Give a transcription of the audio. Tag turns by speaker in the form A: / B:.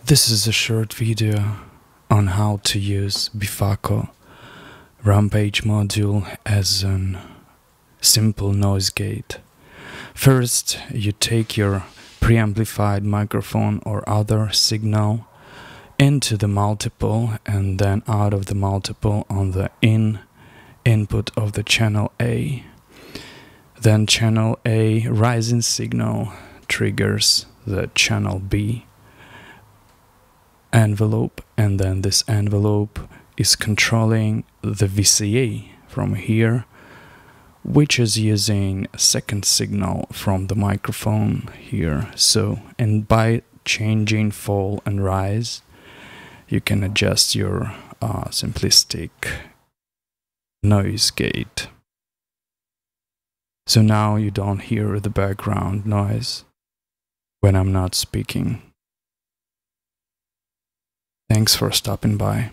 A: This is a short video on how to use Befaco Rampage module as a simple noise gate. First, you take your preamplified microphone or other signal into the multiple and then out of the multiple on the input of the channel A. Then channel A rising signal triggers the channel B envelope, and then this envelope is controlling the VCA from here, which is using a second signal from the microphone here. And by changing fall and rise, you can adjust your simplistic noise gate. So now you don't hear the background noise when I'm not speaking. Thanks for stopping by.